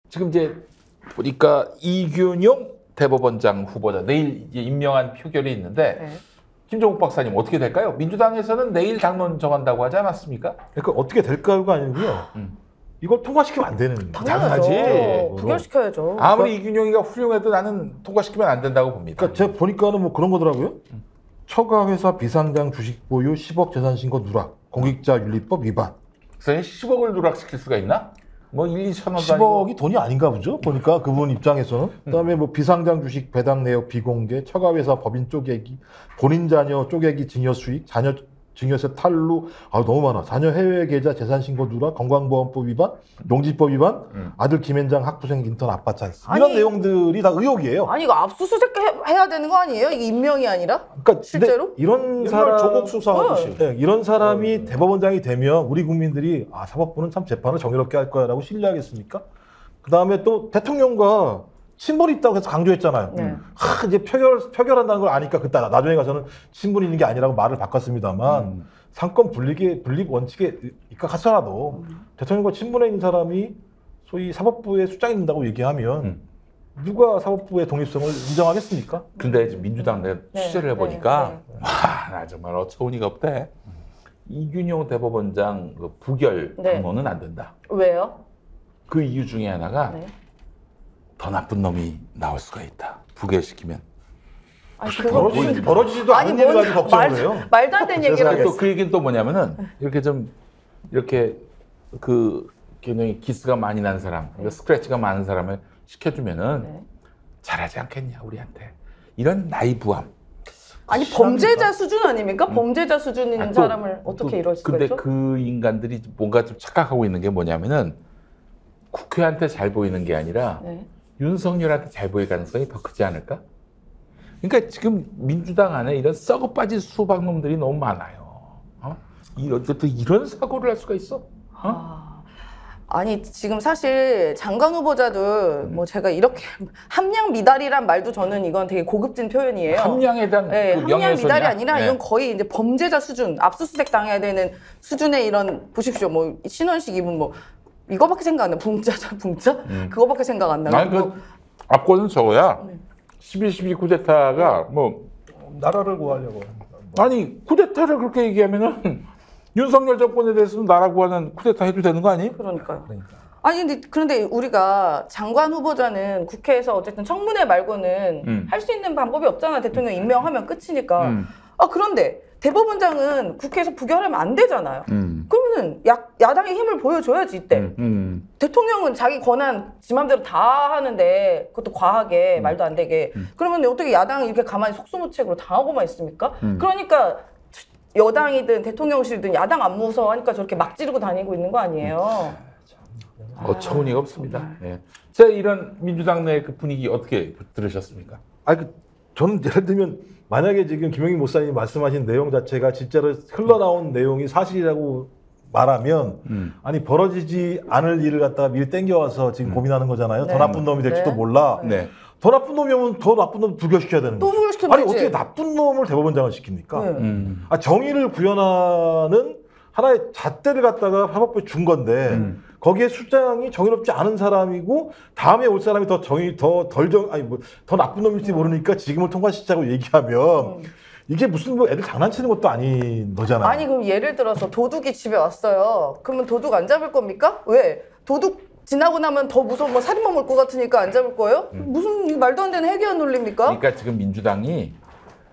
지금 이제 보니까 이균용 대법원장 후보자 내일 이제 임명한 표결이 있는데 네. 김종욱 박사님 어떻게 될까요? 민주당에서는 내일 당론 정한다고 하지 않았습니까? 그러니까 어떻게 될까요가 아니고요. 이걸 통과시키면 안 되는. 당연하지. 부결시켜야죠. 아무리 이균용이가 훌륭해도 나는 통과시키면 안 된다고 봅니다. 그러니까 제가 보니까는 뭐 그런 거더라고요. 처가회사 비상장 주식 보유 10억 재산 신고 누락, 공익자윤리법 위반. 그래서 10억을 누락시킬 수가 있나? 뭐 1, 2천원도 10억이 돈이 아닌가 보죠. 보니까 그분 입장에서는. 그다음에 뭐 비상장 주식 배당 내역 비공개, 처가회사 법인 쪼개기, 본인 자녀 쪼개기 증여 수익, 자녀 증여세 탈루, 너무 많아. 자녀 해외 계좌 재산 신고 누락, 건강보험법 위반, 농지법 위반, 아들 김현장 학부생 인턴 아빠 찬스. 이런 내용들이 다 의혹이에요. 아니 이거 압수수색 해야 되는 거 아니에요? 이게 임명이 아니라? 그러니까 실제로? 이런 사람 조국 수사하듯이. 네, 이런 사람이 대법원장이 되면 우리 국민들이 사법부는 참 재판을 정의롭게 할 거야라고 신뢰하겠습니까? 그 다음에 또 대통령과 친분이 있다고 해서 강조했잖아요. 네. 이제 표결한다는 걸 아니까 그때 나중에 가서는 친분이 있는 게 아니라고 말을 바꿨습니다만 상권 분립 원칙에 입각하더라도 대통령과 친분에 있는 사람이 소위 사법부의 수장이 된다고 얘기하면 누가 사법부의 독립성을 인정하겠습니까? 근데 지금 민주당 내가 취재를 해보니까 나 정말 어처구니가 없대. 이균용 대법원장 그 부결 당론은 안 된다. 왜요? 그 이유 중에 하나가 더 나쁜 놈이 나올 수가 있다. 부결시키면. 아니, 벌어지지도 않은 일을 가지고 걱정을 해요. 말도 안 되는 얘기를 또 그 얘기는 또 뭐냐면은 이렇게 좀 이렇게 그 굉장히 기스가 많이 난 사람, 스크래치가 많은 사람을 시켜주면은 잘하지 않겠냐 우리한테. 이런 나이브함. 아니 범죄자 수준 아닙니까? 범죄자 수준 있는 사람을 어떻게 이럴 수가 있죠? 근데 그 인간들이 뭔가 좀 착각하고 있는 게 뭐냐면은 국회한테 잘 보이는 게 아니라 윤석열한테 잘 보일 가능성이 더 크지 않을까? 그러니까 지금 민주당 안에 이런 썩어 빠진 수박 놈들이 너무 많아요. 이런 사고를 할 수가 있어? 아니 지금 사실 장관 후보자들 뭐 제가 이렇게 함량 미달이란 말도 저는 이건 되게 고급진 표현이에요. 함량에 대한 함량 미달이 아니라 이건 거의 이제 범죄자 수준, 압수수색 당해야 되는 수준의 이런 보십시오. 뭐 신원식 이분 뭐 이거밖에 생각 안 나. 붕자자 붕자? 그거밖에 생각 안 나. 아니 그 앞권은 저거야. 12.12 쿠데타가 뭐 나라를 구하려고. 아니 쿠데타를 그렇게 얘기하면은 윤석열 정권에 대해서는 나라 구하는 쿠데타 해도 되는 거 아니에요? 그러니까요. 아니 그런데 우리가 장관 후보자는 국회에서 어쨌든 청문회 말고는 할 수 있는 방법이 없잖아. 대통령 임명하면 끝이니까. 그런데 대법원장은 국회에서 부결하면 안 되잖아요. 그러면은 야당의 힘을 보여줘야지 이때. 대통령은 자기 권한 지 맘대로 다 하는데 그것도 과하게 말도 안 되게. 그러면 어떻게 야당이 이렇게 가만히 속수무책으로 당하고만 있습니까? 그러니까 여당이든 대통령실이든 야당 안 무서워하니까 저렇게 막 지르고 다니고 있는 거 아니에요. 어처구니가 없습니다. 제가 이런 민주당 내 그 분위기 어떻게 들으셨습니까? 저는 예를 들면 만약에 지금 김영희 목사님이 말씀하신 내용 자체가 진짜로 흘러나온 내용이 사실이라고 말하면 아니 벌어지지 않을 일을 갖다가 미리 땡겨와서 지금 고민하는 거잖아요. 더 나쁜 놈이 될지도 몰라. 더 나쁜 놈이면 더 나쁜 놈 부결시켜야 되는 거예요. 또 부결시키면 아니 어떻게 나쁜 놈을 대법원장을 시킵니까? 정의를 구현하는 하나의 잣대를 갖다가 사법부에 준 건데 거기에 수장이 정의롭지 않은 사람이고 다음에 올 사람이 더 나쁜 놈일지 모르니까 지금을 통과시키자고 얘기하면 이게 무슨 뭐 애들 장난치는 것도 아닌 거잖아요. 아니 그럼 예를 들어서 도둑이 집에 왔어요. 그러면 도둑 안 잡을 겁니까? 왜? 도둑 지나고 나면 더 무서운 뭐 살인범 올 것 같으니까 안 잡을 거예요? 무슨 말도 안 되는 해괴한 논리입니까? 그러니까 지금 민주당이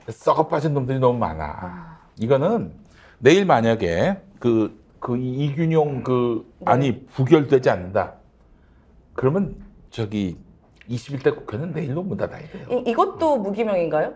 썩어 빠진 놈들이 너무 많아. 이거는 내일 만약에 이균용 안이 부결되지 않는다. 그러면 21대 국회는 내일로 문 닫아야 돼요. 이것도 무기명인가요?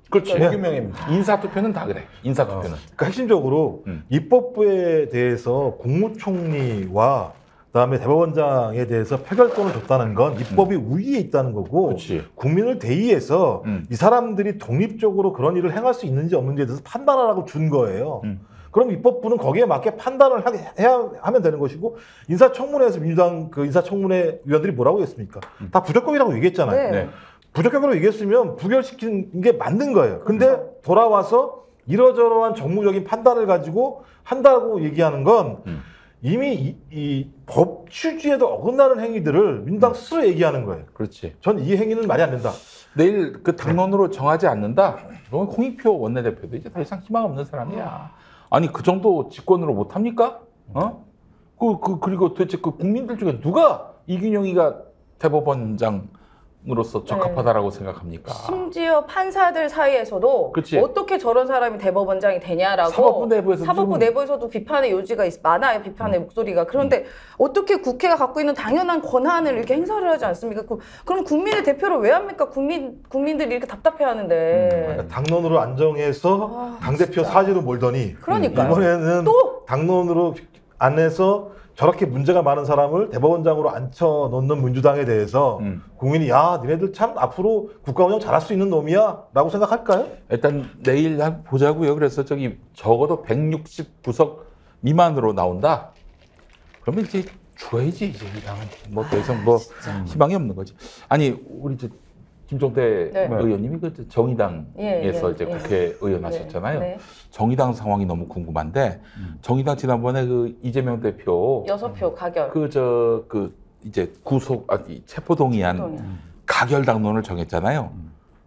그렇죠. 무기명입니다. 인사투표는 다 그래. 인사투표는. 그러니까 핵심적으로 입법부에 대해서 국무총리와 그다음에 대법원장에 대해서 표결권을 줬다는 건 입법이 우위에 있다는 거고 그치. 국민을 국민을 대의해서 이 사람들이 독립적으로 그런 일을 행할 수 있는지 없는지에 대해서 판단하라고 준 거예요. 그럼 입법부는 거기에 맞게 판단을 하면 되는 것이고 인사청문회에서 민주당 그 인사청문회 위원들이 뭐라고 했습니까? 다 부적격이라고 얘기했잖아요. 네. 부적격으로 얘기했으면 부결시키는 게 맞는 거예요. 근데 돌아와서 이러저러한 정무적인 판단을 가지고 한다고 얘기하는 건 이미 이 법 취지에도 어긋나는 행위들을 민주당 스스로 얘기하는 거예요. 그렇지. 전 이 행위는 말이 안 된다. 내일 그 당론으로 정하지 않는다. 그러면 홍익표 원내대표도 이제 더 이상 희망 없는 사람이야. 아니 그 정도 집권으로 못 합니까? 그리고 도대체 그 국민들 중에 누가 이균영이가 대법원장으로서 적합하다라고 생각합니까? 심지어 판사들 사이에서도 그치. 어떻게 저런 사람이 대법원장이 되냐라고 사법부 내부에서도 비판의 요지가 많아요. 비판의 목소리가. 그런데 어떻게 국회가 갖고 있는 당연한 권한을 이렇게 행사를 하지 않습니까? 그럼 국민의 대표를 왜 합니까? 국민들이 이렇게 답답해하는데. 그러니까 당론으로 안정해서 당대표 사지로 몰더니 그러니까요. 이번에는 또 당론으로 안에서 저렇게 문제가 많은 사람을 대법원장으로 앉혀놓는 민주당에 대해서 국민이 야 니네들 참 앞으로 국가 운영 잘할 수 있는 놈이야 라고 생각할까요? 일단 내일 보자고요. 그래서 저기 적어도 160구석 미만으로 나온다. 그러면 이제 죽어야지 이제 뭐 더 이상 뭐 희망이 없는 거지. 아니 우리 김종대 의원님이 그 정의당에서 이제 국회의원 하셨잖아요. 네. 정의당 상황이 너무 궁금한데 정의당 지난번에 그 이재명 대표 6표 가결 이제 체포동의안 가결 당론을 정했잖아요.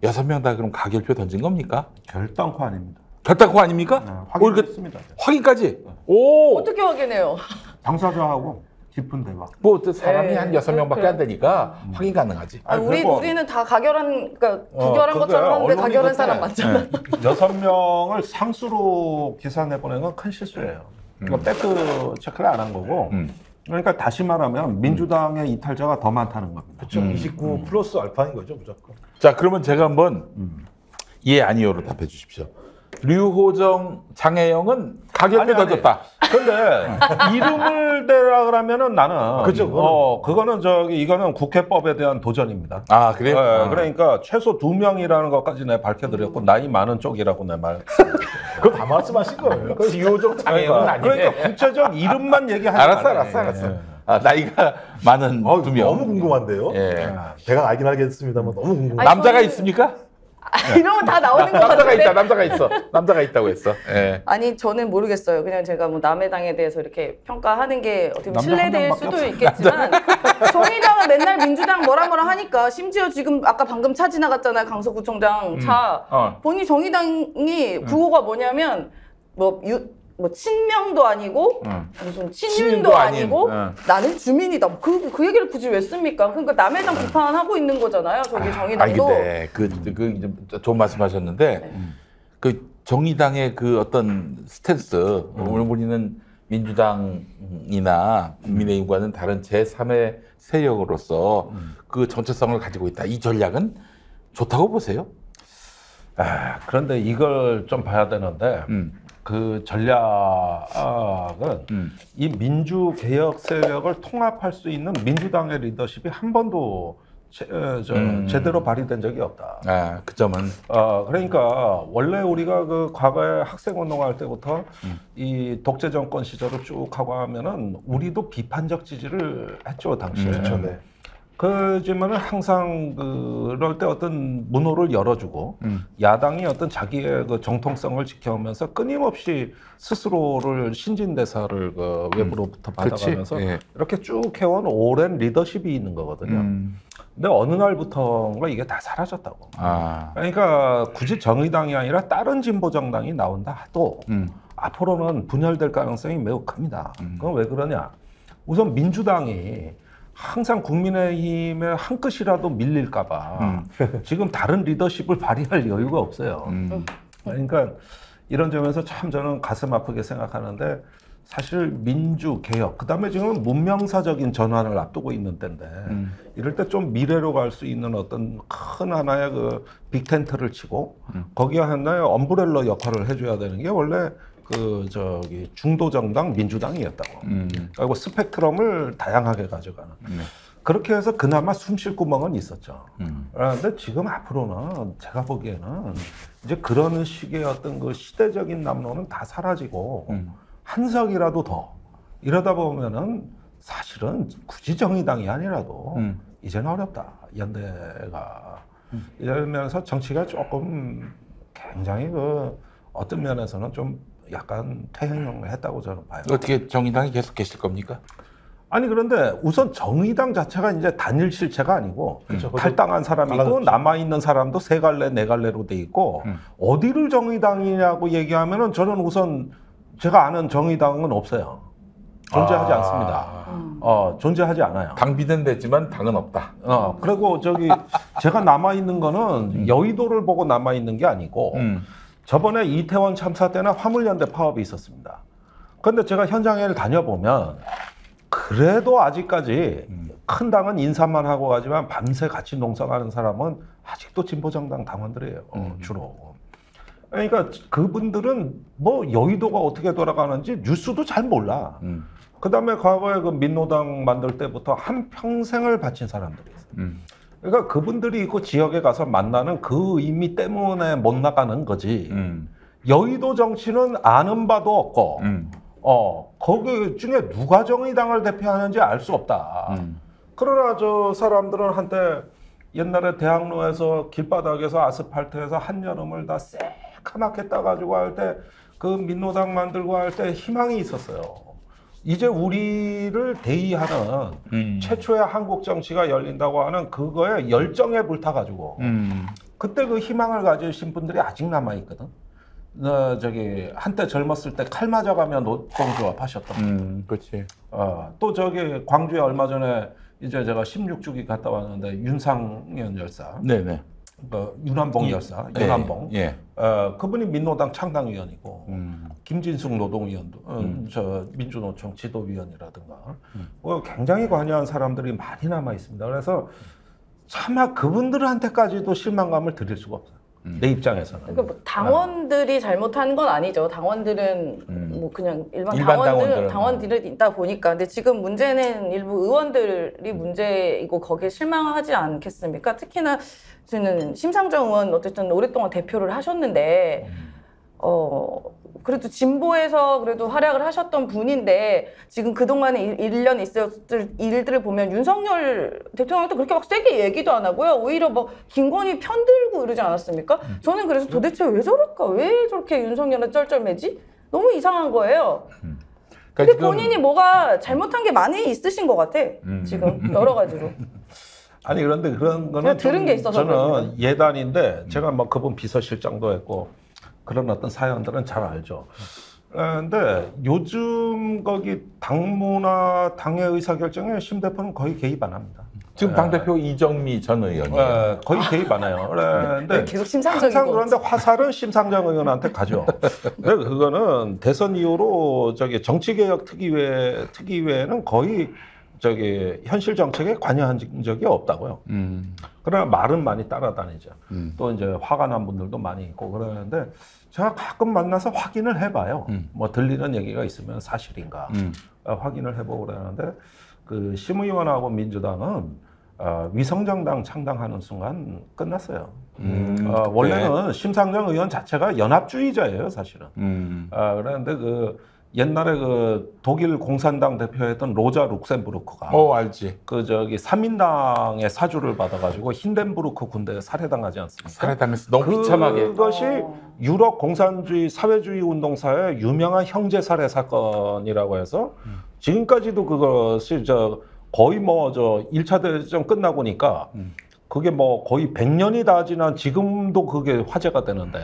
6명 다 그럼 가결표 던진 겁니까? 결단코 아닙니다. 결단코 아닙니까? 네, 확인했습니다. 확인까지? 오! 어떻게 확인해요? 당사자하고 깊은 대화. 뭐 사람이 한 6명밖에 안 되니까 확인 가능하지. 우리는 다 부결한 것처럼 하는데 가결한 사람 맞잖아. 6명을 상수로 계산해보낸 건 큰 실수예요. 팩트 체크를 안 한 거고. 그러니까 다시 말하면 민주당의 이탈자가 더 많다는 겁니다. 그렇죠. 29 플러스 알파인 거죠, 무조건. 자, 그러면 제가 한번 예, 아니요로 답해 주십시오. 류호정, 장혜영은 가결표 던졌다. 근데 이름을 대라 그러면은 나는 그죠. 그거는 이거는 국회법에 대한 도전입니다. 아, 그래요? 네, 그러니까 최소 2명이라는 것까지 내가 밝혀드렸고 나이 많은 쪽이라고 내가 말. 그거 다 말씀하신 거예요. 그래서 류호정, 장혜영은 아니네. 그러니까 구체적 이름만 얘기하지. 알았어. 아, 나이가 많은 2명. 너무 궁금한데요. 예. 대강 알긴 알겠습니다만 너무 궁금해요. 남자가 있습니까? 이러면 다 나오는 것 같은데. 남자가 있어. 남자가 있다고 했어. 예. 아니 저는 모르겠어요. 그냥 제가 뭐 남의 당에 대해서 이렇게 평가하는 게 어떻게 보면 신뢰될 수도 있겠지만 정의당은 맨날 민주당 뭐라 하니까 심지어 지금 아까 방금 차 지나갔잖아요. 강서구청장 차. 본인 정의당이 구호가 뭐냐면 뭐 친명도 아니고 무슨 친윤도 아니고 나는 주민이다. 그 얘기를 굳이 왜 씁니까? 그러니까 남의 당 비판하고 있는 거잖아요. 저기 정의당도. 근데 좋은 말씀하셨는데 그 정의당의 그 어떤 스탠스 오늘 우리는 민주당이나 국민의힘과는 다른 제3의 세력으로서 그 정체성을 가지고 있다. 이 전략은 좋다고 보세요? 그런데 이걸 좀 봐야 되는데 그 전략은 이 민주개혁 세력을 통합할 수 있는 민주당의 리더십이 한 번도 제대로 발휘된 적이 없다. 그 점은. 그러니까 원래 우리가 그 과거에 학생운동할 때부터 이 독재 정권 시절을 쭉 하고 하면은 우리도 비판적 지지를 했죠 당시에. 그렇죠. 네. 그지만은 항상 그럴 때 어떤 문호를 열어주고 야당이 어떤 자기의 그 정통성을 지켜오면서 끊임없이 스스로를 신진대사를 그 외부로부터 받아가면서 이렇게 쭉 해온 오랜 리더십이 있는 거거든요. 근데 어느 날부터인가 이게 다 사라졌다고. 그러니까 굳이 정의당이 아니라 다른 진보 정당이 나온다 하도 앞으로는 분열될 가능성이 매우 큽니다. 그건 왜 그러냐? 우선 민주당이 항상 국민의힘에 한 끗이라도 밀릴까봐 지금 다른 리더십을 발휘할 여유가 없어요. 그러니까 이런 점에서 참 저는 가슴 아프게 생각하는데 사실 민주개혁, 그 다음에 지금 문명사적인 전환을 앞두고 있는 때인데 이럴 때 좀 미래로 갈 수 있는 어떤 큰 하나의 그 빅텐트를 치고 거기에 하나의 엄브렐러 역할을 해줘야 되는 게 원래 중도정당 민주당이었다고. 그리고 스펙트럼을 다양하게 가져가는. 그렇게 해서 그나마 숨 쉴 구멍은 있었죠. 그런데 지금 앞으로는 제가 보기에는 이제 그런 식의 어떤 그 시대적인 남로는 다 사라지고 한 석이라도 더 이러다 보면은 사실은 굳이 정의당이 아니라도 이제는 어렵다. 연대가. 이러면서 정치가 조금 굉장히 어떤 면에서는 좀 약간 퇴행을 했다고 저는 봐요. 어떻게 정의당이 계속 계실 겁니까? 아니 그런데 우선 정의당 자체가 이제 단일 실체가 아니고 탈당한 사람이 있고 남아 있는 사람도 세 갈래 네 갈래로 돼 있고 어디를 정의당이냐고 얘기하면은 저는 우선 제가 아는 정의당은 없어요. 존재하지 않습니다. 존재하지 않아요. 당 비대되지만 당은 없다. 그리고 저기 제가 남아 있는 거는 여의도를 보고 남아 있는 게 아니고 저번에 이태원 참사 때는 화물연대 파업이 있었습니다. 그런데 제가 현장에 다녀보면 그래도 아직까지 큰 당은 인사만 하고 가지만 밤새 같이 농성하는 사람은 아직도 진보정당 당원들이에요. 주로. 그러니까 그분들은 뭐 여의도가 어떻게 돌아가는지 뉴스도 잘 몰라. 그다음에 과거에 그 민노당 만들 때부터 한 평생을 바친 사람들이 있어요. 그러니까 그분들이 그 지역에 가서 만나는 그 의미 때문에 못 나가는 거지. 여의도 정치는 아는 바도 없고 거기 중에 누가 정의당을 대표하는지 알 수 없다. 그러나 저 사람들은 한때 옛날에 대학로에서 길바닥에서 아스팔트에서 한여름을 다 새카맣게 따가지고 할 때 그 민노당 만들고 할 때 희망이 있었어요. 이제 우리를 대의하는 최초의 한국 정치가 열린다고 하는 그거에 열정에 불타가지고 그때 그 희망을 가지신 분들이 아직 남아있거든. 저기 한때 젊었을 때 칼 맞아가며 노동조합 하셨던 그렇지. 또 저기 광주에 얼마 전에 이제 제가 16주기 갔다 왔는데 윤상현 열사, 네네. 윤한봉 열사, 윤한봉, 예. 그분이 민노당 창당위원이고 김진숙 노동위원도 저 민주노총 지도위원이라든가 굉장히 관여한 사람들이 많이 남아 있습니다. 그래서 차마 그분들한테까지도 실망감을 드릴 수가 없어요. 내 입장에서는. 그러니까 뭐 당원들이 잘못한 건 아니죠. 당원들은 뭐 그냥 일반 당원들이 있다 보니까. 근데 지금 문제는 일부 의원들이 문제이고 거기에 실망하지 않겠습니까? 특히나 저는 심상정 의원 어쨌든 오랫동안 대표를 하셨는데 그래도 진보에서 그래도 활약을 하셨던 분인데 지금 그동안에 1년 있었을 일들을 보면 윤석열 대통령도 그렇게 막 세게 얘기도 안 하고요. 오히려 뭐 김건희 편들고 이러지 않았습니까? 저는 그래서 도대체 왜 저럴까? 왜 저렇게 윤석열은 쩔쩔매지? 너무 이상한 거예요. 근데 본인이 뭐가 잘못한 게 많이 있으신 것 같아. 지금 여러 가지로. 아니 그런데 그런 거는 들은 게 있어서 저는 그렇구나. 예단인데 제가 뭐 그분 비서실장도 했고 그런 어떤 사연들은 잘 알죠. 그런데 요즘 거기 당무나 당의 의사결정에 심 대표는 거의 개입 안 합니다. 지금 당대표 이정미 전 의원이에요. 거의 개입 안 해요. 그런데 계속 심상정이고. 항상 그런데 화살은 심상정 의원한테 가죠. 근데 그거는 대선 이후로 저기 정치개혁 특위회는 거의 저기 현실 정책에 관여한 적이 없다고요. 그러나 말은 많이 따라다니죠. 또 이제 화가 난 분들도 많이 있고 그러는데 제가 가끔 만나서 확인을 해봐요. 뭐 들리는 얘기가 있으면 사실인가 확인을 해보고 그러는데 그 심 의원하고 민주당은 위성정당 창당하는 순간 끝났어요. 원래는 심상정 의원 자체가 연합주의자예요, 사실은. 그런데 그 옛날에 그 독일 공산당 대표였던 로자 룩셈부르크가 알지. 그 저기 3인당의 사주를 받아가지고 힌덴부르크 군대에 살해당하지 않습니까? 살해당했어. 너무 비참하게. 그것이 유럽 공산주의 사회주의 운동사의 유명한 형제 살해 사건이라고 해서 지금까지도 그것이 거의 뭐 1차 대전 끝나고 니까 그게 뭐 거의 100년이 다 지난 지금도 그게 화제가 되는데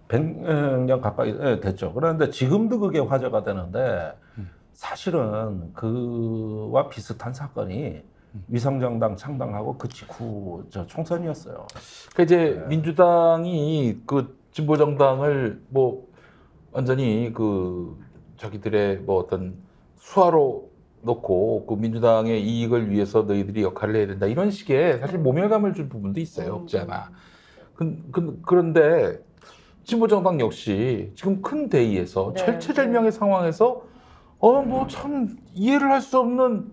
100년 가까이 됐죠. 그런데 지금도 그게 화제가 되는데 사실은 그와 비슷한 사건이 위성정당 창당하고 그 직후 총선이었어요. 그러니까 이제 민주당이 그 진보정당을 뭐 완전히 그 자기들의 뭐 어떤 수하로 놓고 그 민주당의 이익을 위해서 너희들이 역할을 해야 된다 이런 식의 사실 모멸감을 준 부분도 있어요. 없지 않아. 그런데 진보정당 역시 지금 큰 대의에서 철체절명의 상황에서 뭐 참 이해를 할 수 없는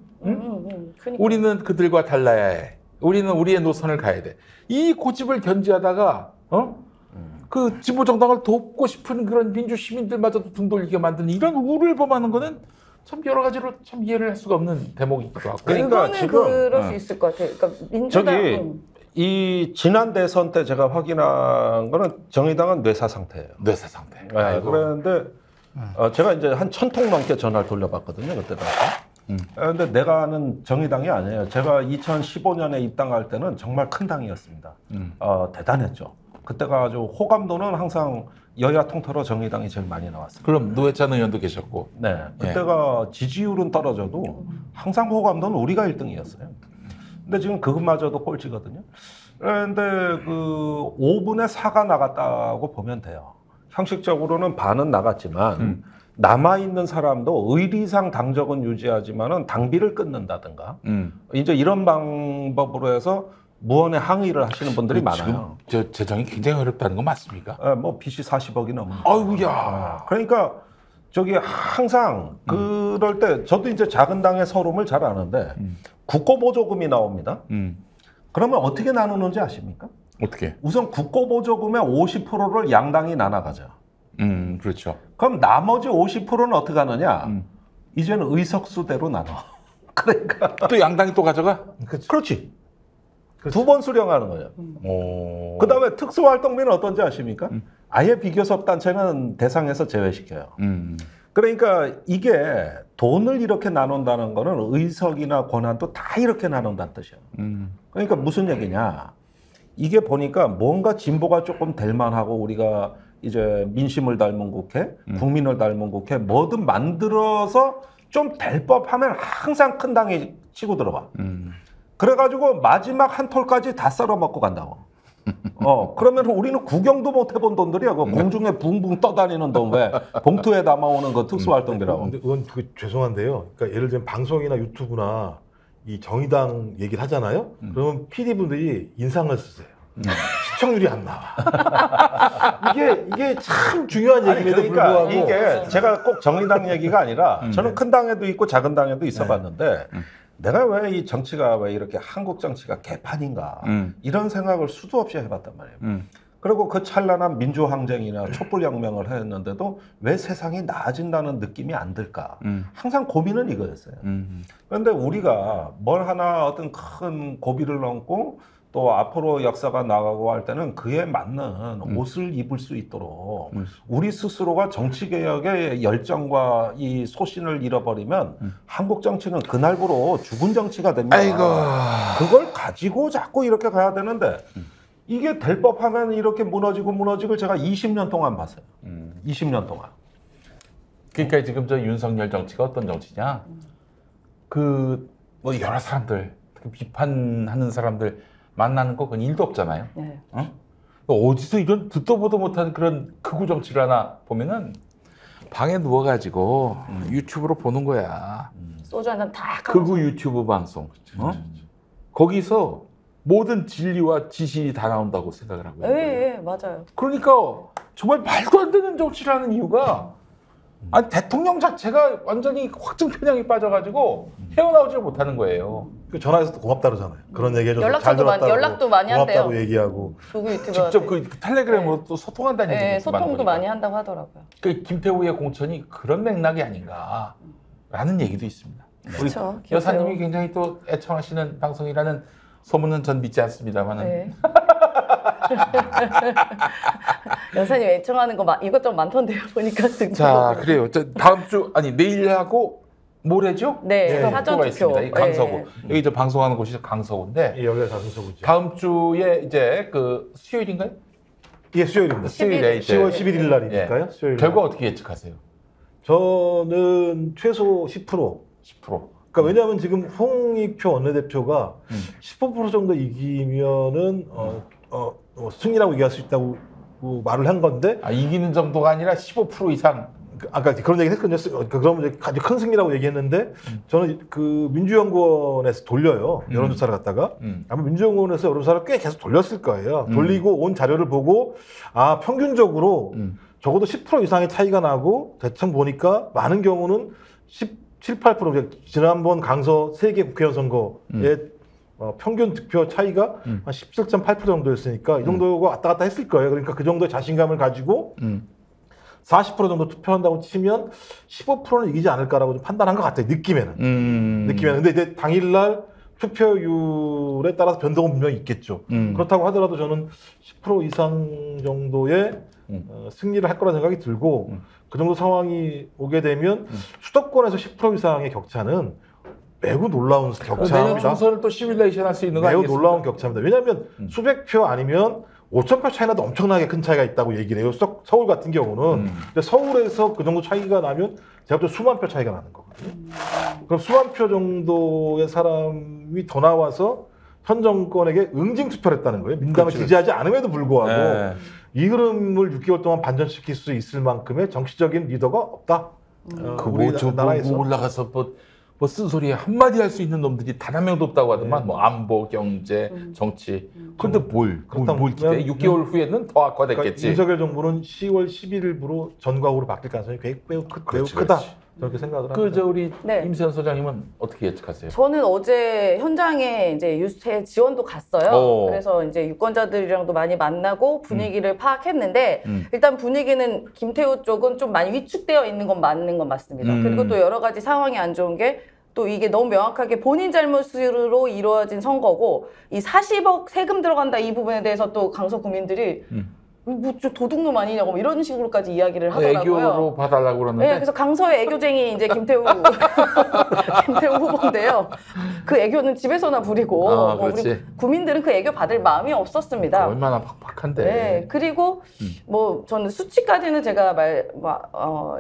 우리는 그들과 달라야 해. 우리는 우리의 노선을 가야 돼. 이 고집을 견지하다가 그 진보정당을 돕고 싶은 그런 민주 시민들마저도 등 돌리게 만드는 이런 우를 범하는 거는 참 여러 가지로 참 이해를 할 수가 없는 대목이기도 하고. 그러니까 지금 그럴 수 있을 것 같아요. 그러니까 민주당 이 지난 대선 때 제가 확인한 거는 정의당은 뇌사 상태예요. 뇌사 상태. 네, 그런데 제가 이제 한 1000통 넘게 전화를 돌려봤거든요. 그때 당시. 근데 내가 아는 정의당이 아니에요. 제가 2015년에 입당할 때는 정말 큰 당이었습니다. 대단했죠. 그때가 아주 호감도는 항상 여야 통틀어 정의당이 제일 많이 나왔습니다. 그럼 노회찬 의원도 계셨고. 네, 그때가 지지율은 떨어져도 항상 호감도는 우리가 1등이었어요. 근데 지금 그것마저도 꼴찌거든요. 그런데 그 5분의 4가 나갔다고 보면 돼요. 형식적으로는 반은 나갔지만 남아있는 사람도 의리상 당적은 유지하지만은 당비를 끊는다든가 이제 이런 방법으로 해서 무언의 항의를 하시는 분들이 많아요. 저 재정이 굉장히 어렵다는 거 맞습니까? 네, 뭐 빚이 40억이 넘는. 아이고야. 그러니까 저기 항상 그럴 때 저도 이제 작은 당의 서름을 잘 아는데 국고보조금이 나옵니다. 그러면 어떻게 나누는지 아십니까? 어떻게? 우선 국고보조금의 50%를 양당이 나눠가죠. 그렇죠. 그럼 나머지 50%는 어떻게 하느냐? 이제는 의석수대로 나눠. 그러니까 또 양당이 또 가져가? 그렇지. 두 번 수령하는 거예요. 그 다음에 특수활동비는 어떤지 아십니까? 아예 비교섭 단체는 대상에서 제외시켜요. 그러니까 이게 돈을 이렇게 나눈다는 거는 의석이나 권한도 다 이렇게 나눈다는 뜻이에요. 그러니까 무슨 얘기냐? 이게 보니까 뭔가 진보가 조금 될 만하고 우리가 이제 민심을 닮은 국회, 국민을 닮은 국회 뭐든 만들어서 좀 될 법하면 항상 큰 당이 치고 들어와. 그래가지고 마지막 한 톨까지 다 썰어 먹고 간다고. 그러면 우리는 구경도 못 해본 돈들이야. 그 공중에 붕붕 떠다니는 돈 왜 봉투에 담아오는 그 특수활동비라고. 근데 그건 죄송한데요. 그러니까 예를 들면 방송이나 유튜브나 이 정의당 얘기를 하잖아요. 그러면 PD분들이 인상을 쓰세요. 시청률이 안 나와. 이게 참 중요한 얘기인데도 그러니까 불구하고 이게 제가 꼭 정의당 얘기가 아니라 저는 큰 당에도 있고 작은 당에도 있어봤는데 내가 왜 이 정치가 왜 이렇게 한국 정치가 개판인가 이런 생각을 수도 없이 해봤단 말이에요. 그리고 그 찬란한 민주항쟁이나 촛불혁명을 했는데도 왜 세상이 나아진다는 느낌이 안 들까? 항상 고민은 이거였어요. 그런데 우리가 뭘 하나 어떤 큰 고비를 넘고 또 앞으로 역사가 나가고 할 때는 그에 맞는 옷을 입을 수 있도록 우리 스스로가 정치개혁의 열정과 이 소신을 잃어버리면 한국 정치는 그날부로 죽은 정치가 됩니다. 아이고. 그걸 가지고 자꾸 이렇게 가야 되는데 이게 될 법하면 이렇게 무너지고 제가 20년 동안 봤어요. 20년 동안. 그러니까 지금 저 윤석열 정치가 어떤 정치냐? 그 뭐 여러 사람들, 특히 비판하는 사람들 만나는 거 그건 일도 없잖아요. 네. 어디서 이런 듣도 보도 못한 그런 극우 정치를 하나 보면은 방에 누워가지고 유튜브로 보는 거야. 소주 한잔 딱 극우 유튜브 방송. 거기서 모든 진리와 지식이 다 나온다고 생각을 하고 있는 거예요. 네, 맞아요. 그러니까 정말 말도 안 되는 정치를 하는 이유가 아니 대통령 자체가 완전히 확증 편향이 빠져가지고 헤어나오지를 못하는 거예요. 그 전화해서 고맙다 그러잖아요. 그런 얘기 해줘서 연락도 많이 한대요. 고맙다고 얘기하고 누구 유튜버 직접 그 텔레그램으로 또 소통한다는 얘기가 소통도 많이 한다고 하더라고요. 그 김태우의 공천이 그런 맥락이 아닌가라는 얘기도 있습니다. 그렇죠. 우리 여사님이 굉장히 또 애청하시는 방송이라는 소문은 전 믿지 않습니다만은. 네. 여사님 애청하는 거 이것저것 많던데요 보니까. 자, 그래요. 다음 주 아니 내일하고 모레죠? 네, 사전 투표 있습니다. 이 강서구. 여기 저 방송하는 곳이 강서구인데. 예, 여기가 강서구죠. 다음 주에 이제 그 수요일인가요? 예, 수요일입니다. 수요일에 10월 11일 날이니까요. 수요일. 결과 어떻게 예측하세요? 저는 최소 10%. 10%. 그러니까 왜냐하면 지금 홍익표 원내대표가 15% 정도 이기면은 승리라고 얘기할 수 있다고 말을 한 건데. 이기는 정도가 아니라 15% 이상. 아까 그런 얘기 했거든요. 그러면 이제 아주 큰 승리라고 얘기했는데 저는 그 민주연구원에서 돌려요. 여론조사를 갖다가 아마 민주연구원에서 여론조사를 꽤 계속 돌렸을 거예요. 돌리고 온 자료를 보고 평균적으로 적어도 10% 이상의 차이가 나고 대충 보니까 많은 경우는 17, 8% 지난번 강서 3개 국회의원 선거의 평균 득표 차이가 한 17.8% 정도였으니까 이 정도가 왔다 갔다 했을 거예요. 그러니까 그 정도의 자신감을 가지고 40% 정도 투표한다고 치면 15%는 이기지 않을까라고 좀 판단한 것 같아요. 느낌에는. 근데 이제 당일날 투표율에 따라서 변동은 분명히 있겠죠. 그렇다고 하더라도 저는 10% 이상 정도의 승리를 할 거라는 생각이 들고 그 정도 상황이 오게 되면 수도권에서 10% 이상의 격차는 매우 놀라운 격차입니다. 내년 총선을 또 시뮬레이션 할 수 있는 거 매우 아니겠습니까? 놀라운 격차입니다. 왜냐하면 수백 표 아니면 5,000표 차이나도 엄청나게 큰 차이가 있다고 얘기를 해요. 서울 같은 경우는. 근데 서울에서 그 정도 차이가 나면 제가 볼 때 수만 표 차이가 나는 거거든요. 그럼 수만 표 정도의 사람이 더 나와서 현 정권에게 응징 투표를 했다는 거예요. 민당을 그렇지. 지지하지 않음에도 불구하고 네. 이 흐름을 6개월 동안 반전시킬 수 있을 만큼의 정치적인 리더가 없다. 나라에서 올라가서 뭐 쓴소리 한마디 할 수 있는 놈들이 단 한 명도 없다고 하더만. 네. 뭐 안보, 경제, 정치. 그런데 뭘 기대해? 6개월 후에는 더 악화됐겠지. 윤석열 정부는 10월 11일부로 전과후로 바뀔 가능성이 매우 크다. 저렇게 생각을 합니다. 우리 임세현 소장님은 어떻게 예측하세요? 저는 어제 현장에 이제 유세 지원도 갔어요. 그래서 이제 유권자들이랑도 많이 만나고 분위기를 파악했는데 일단 분위기는 김태우 쪽은 좀 많이 위축되어 있는 건 맞는 건 맞습니다. 그리고 또 여러 가지 상황이 안 좋은 게 또 이게 너무 명확하게 본인 잘못으로 이루어진 선거고 이 40억 세금 들어간다 이 부분에 대해서 또 강서 구민들이 뭐 도둑놈 아니냐고 뭐 이런 식으로까지 이야기를 하더라고요. 애교로 봐달라고 그러는데. 네, 그래서 강서의 애교쟁이 이제 김태우 후보인데요. 그 애교는 집에서나 부리고 뭐 우리 구민들은 그 애교 받을 마음이 없었습니다. 얼마나 팍팍한데. 네, 그리고 뭐 저는 수치까지는 제가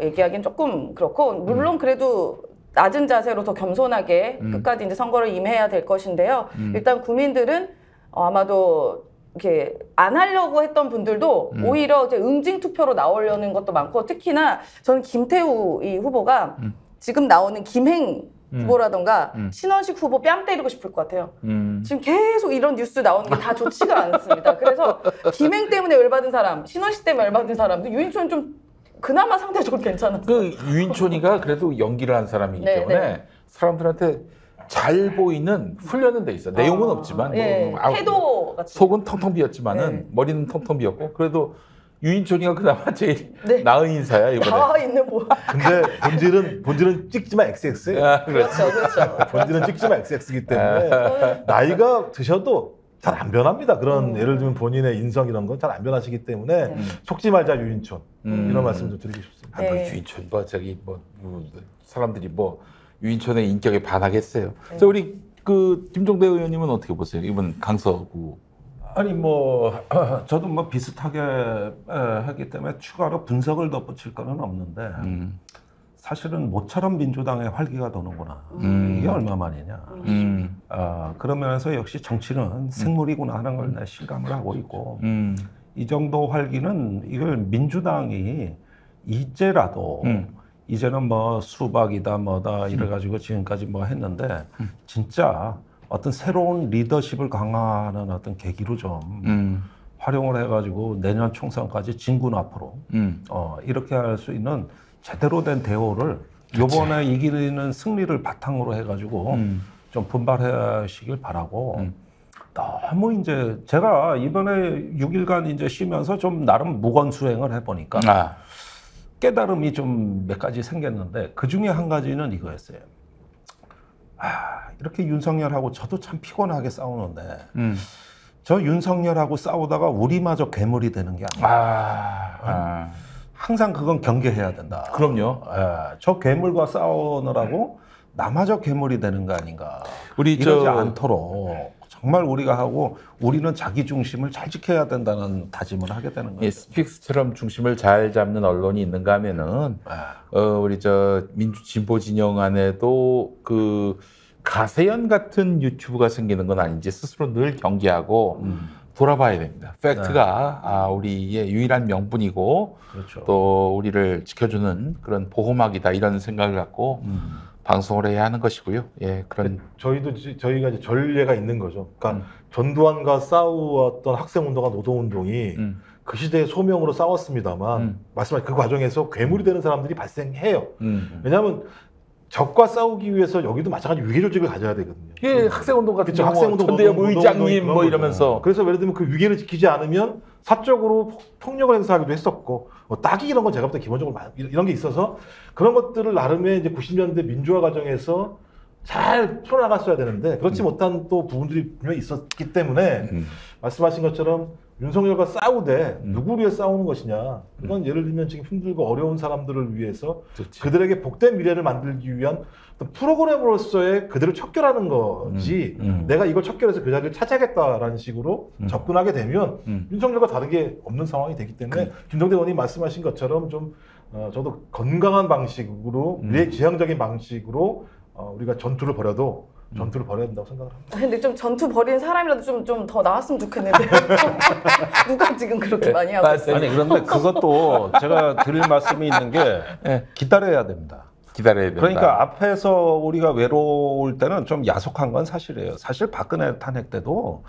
얘기하기는 조금 그렇고 물론 그래도 낮은 자세로 더 겸손하게 끝까지 이제 선거를 임해야 될 것인데요. 일단 구민들은 아마도 이렇게 안 하려고 했던 분들도 오히려 이제 응징 투표로 나오려는 것도 많고 특히나 저는 김태우 이 후보가 지금 나오는 김행 후보라던가 신원식 후보 뺨 때리고 싶을 것 같아요. 지금 계속 이런 뉴스 나오는 게 다 좋지가 않습니다. 그래서 김행 때문에 열받은 사람, 신원식 때문에 열받은 사람, 유인촌 좀 그나마 상대적으로 괜찮았어요. 그 유인촌이가 그래도 연기를 한 사람이기 때문에 사람들한테 잘 보이는 훈련은 돼 있어. 내용은 없지만 태도 같은 속은 텅텅 비었지만은 머리는 텅텅 비었고 그래도 유인촌이가 그나마 제일 나은 인사야 이번에. 나와 있는 뭐. 근데 본질은 찍지마 XX예요. 그렇죠. 본질은 찍지마 XX이기 때문에 나이가 드셔도 잘 안 변합니다. 그런 예를 들면 본인의 인성 이런 건 잘 안 변하시기 때문에 속지 말자 유인촌 이런 말씀 좀 드리고 싶습니다. 유인촌 사람들이 유인촌의 인격에 반하겠어요. 자, 우리 그 김종대 의원님은 어떻게 보세요? 이번 강서구. 아니 저도 비슷하게 하기 때문에 추가로 분석을 덧붙일 거는 없는데 사실은 모처럼 민주당의 활기가 도는구나. 이게 얼마만이냐. 그러면서 역시 정치는 생물이구나 하는 걸 내 실감을 하고 있고 이 정도 활기는 이걸 민주당이 이제라도 이제는 수박이다 뭐다 이래가지고 지금까지 했는데 진짜 어떤 새로운 리더십을 강화하는 어떤 계기로 좀 활용을 해가지고 내년 총선까지 진군 앞으로 이렇게 할 수 있는 제대로 된 대우를 이번에 이기는 승리를 바탕으로 해가지고 좀 분발하시길 바라고 너무 이제 제가 이번에 6일간 이제 쉬면서 좀 나름 무건수행을 해보니까 깨달음이 좀 몇 가지 생겼는데 그 중에 한 가지는 이거였어요. 이렇게 윤석열하고 저도 참 피곤하게 싸우는데 저 윤석열하고 싸우다가 우리마저 괴물이 되는 게 아니야. 항상 그건 경계해야 된다. 그럼요. 저 괴물과 싸우느라고 나마저 괴물이 되는 거 아닌가. 우리 이러지 않도록 정말 우리가 하고 우리는 자기 중심을 잘 지켜야 된다는 다짐을 하게 되는 거예요. 스픽스처럼 중심을 잘 잡는 언론이 있는가 하면은 우리 민주 진보 진영 안에도 그 가세연 같은 유튜브가 생기는 건 아닌지 스스로 늘 경계하고 돌아봐야 됩니다. 팩트가 우리의 유일한 명분이고 그렇죠. 또 우리를 지켜주는 그런 보호막이다 이런 생각을 갖고 방송을 해야 하는 것이고요. 저희가 이제 전례가 있는 거죠. 그러니까 전두환과 싸우었던 학생운동과 노동운동이 그 시대의 소명으로 싸웠습니다만 말씀하신 그 과정에서 괴물이 되는 사람들이 발생해요. 왜냐하면 적과 싸우기 위해서 여기도 마찬가지 위계 조직을 가져야 되거든요. 학생운동 같은 경우 학생운동, 천대엽 의장님 이러면서 그래서 예를 들면 그 위계를 지키지 않으면 사적으로 폭력을 행사하기도 했었고 따기 이런 건 제가 볼 때 기본적으로 이런 게 있어서 그런 것들을 나름의 이제 90년대 민주화 과정에서 잘 풀어나갔어야 되는데 그렇지 못한 또 부분들이 분명히 있었기 때문에 말씀하신 것처럼 윤석열과 싸우되 누구 위해 싸우는 것이냐. 이건 예를 들면 지금 힘들고 어려운 사람들을 위해서 그렇지. 그들에게 복된 미래를 만들기 위한 어떤 프로그램으로서의 그들을 척결하는 거지 내가 이걸 척결해서 그 자리를 차지하겠다라는 식으로 접근하게 되면 윤석열과 다르게 없는 상황이 되기 때문에 김성대 의원이 말씀하신 것처럼 좀 저도 건강한 방식으로 미래지향적인 방식으로 우리가 전투를 벌여도 전투를 벌여야 된다고 생각을 합니다. 근데 좀 전투 벌이는 사람이라도 좀 더 나왔으면 좋겠는데 누가 지금 그렇게 많이 하고 있어요? 아니 그런데 그것도 제가 드릴 말씀이 있는 게 기다려야 됩니다. 기다려야 된다. 그러니까 앞에서 우리가 외로울 때는 좀 야속한 건 사실이에요. 사실 박근혜 탄핵 때도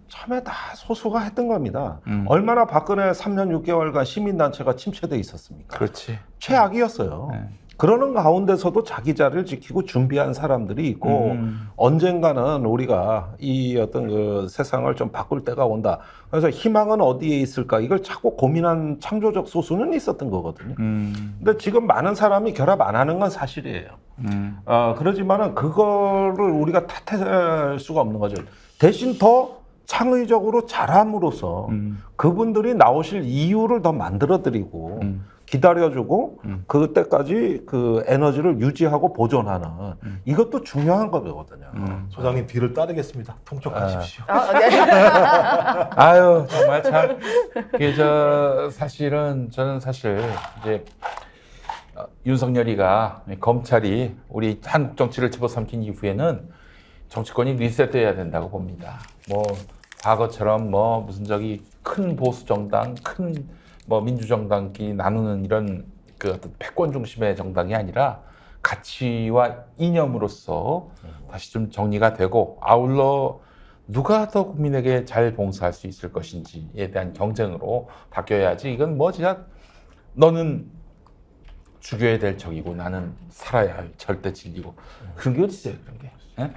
처음에 다 소수가 했던 겁니다. 얼마나 박근혜 3년 6개월간 시민단체가 침체돼 있었습니까? 그렇지. 최악이었어요. 그러는 가운데서도 자기 자리를 지키고 준비한 사람들이 있고 언젠가는 우리가 이 어떤 그 세상을 좀 바꿀 때가 온다. 그래서 희망은 어디에 있을까? 이걸 자꾸 고민한 창조적 소수는 있었던 거거든요. 근데 지금 많은 사람이 결합 안 하는 건 사실이에요. 그러지만은 그거를 우리가 탓할 수가 없는 거죠. 대신 더 창의적으로 잘함으로써 그분들이 나오실 이유를 더 만들어드리고 기다려주고 그때까지 그 에너지를 유지하고 보존하는 이것도 중요한 거거든요. 소장님 뒤를 따르겠습니다. 통촉하십시오. 아유 정말 참. 사실은 저는 사실 이제 윤석열이가 검찰이 우리 한국 정치를 집어삼킨 이후에는 정치권이 리셋돼야 된다고 봅니다. 뭐 과거처럼 뭐 무슨 저기 큰 보수 정당, 큰 뭐 민주정당끼리 나누는 이런 그 어떤 패권 중심의 정당이 아니라 가치와 이념으로서 다시 좀 정리가 되고 아울러 누가 더 국민에게 잘 봉사할 수 있을 것인지에 대한 경쟁으로 바뀌어야지. 이건 뭐 진짜 너는 죽여야 될 적이고 나는 살아야 할 절대 진리고 그런 게 어디 있어요, 그런 게. 예?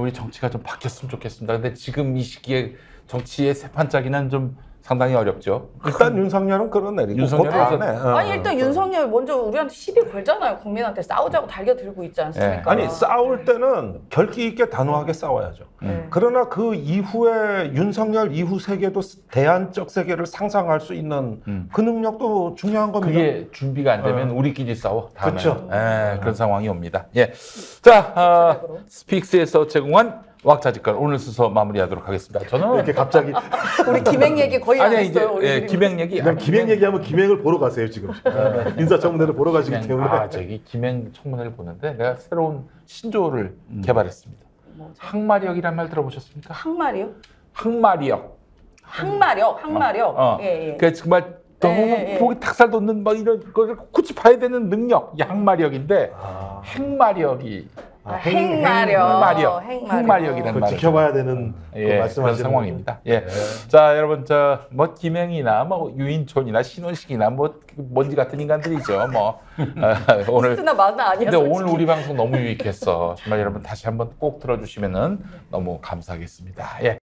우리 정치가 좀 바뀌었으면 좋겠습니다. 근데 지금 이 시기에 정치의 새 판짜기는 좀 상당히 어렵죠. 일단 윤석열은 끌어내리고 윤석열은 아니 일단 윤석열 먼저 우리한테 시비 걸잖아요. 국민한테 싸우자고 달겨들고 있지 않습니까? 아니 싸울 때는 결기 있게 단호하게 싸워야죠. 그러나 그 이후에 윤석열 이후 세계도 대안적 세계를 상상할 수 있는 그 능력도 중요한 겁니다. 그게 준비가 안 되면 우리끼리 싸워. 다음에. 그렇죠. 그런 상황이 옵니다. 예. 자, 스픽스에서 제공한 왁자지껄 오늘 순서 마무리하도록 하겠습니다. 저는 이렇게 갑자기 우리 김행 얘기 거의 안 했어요. 이제 김행 얘기. 김행 얘기하면 김행을 보러 가세요 지금. 인사청문회를 보러 가시기 때문에. 저기 김행 청문회를 보는데 내가 새로운 신조어를 개발했습니다. 항마력이란 말 들어보셨습니까? 항마력? 항마력. 항마력. 예. 그 정말 너무 보기 탁살 돋는 막 이런 걸 굳이 봐야 되는 능력, 이 항마력인데 핵마력이. 핵마력이라는 말을 지켜봐야 되는 그런 상황입니다. 예. 자, 여러분 뭐 김행이나 뭐 유인촌이나 신원식이나 뭐 먼지 같은 인간들이죠. 뭐 오늘 근데 오늘 우리 방송 너무 유익했어. 정말 여러분 다시 한번 꼭 들어주시면은 너무 감사하겠습니다. 예.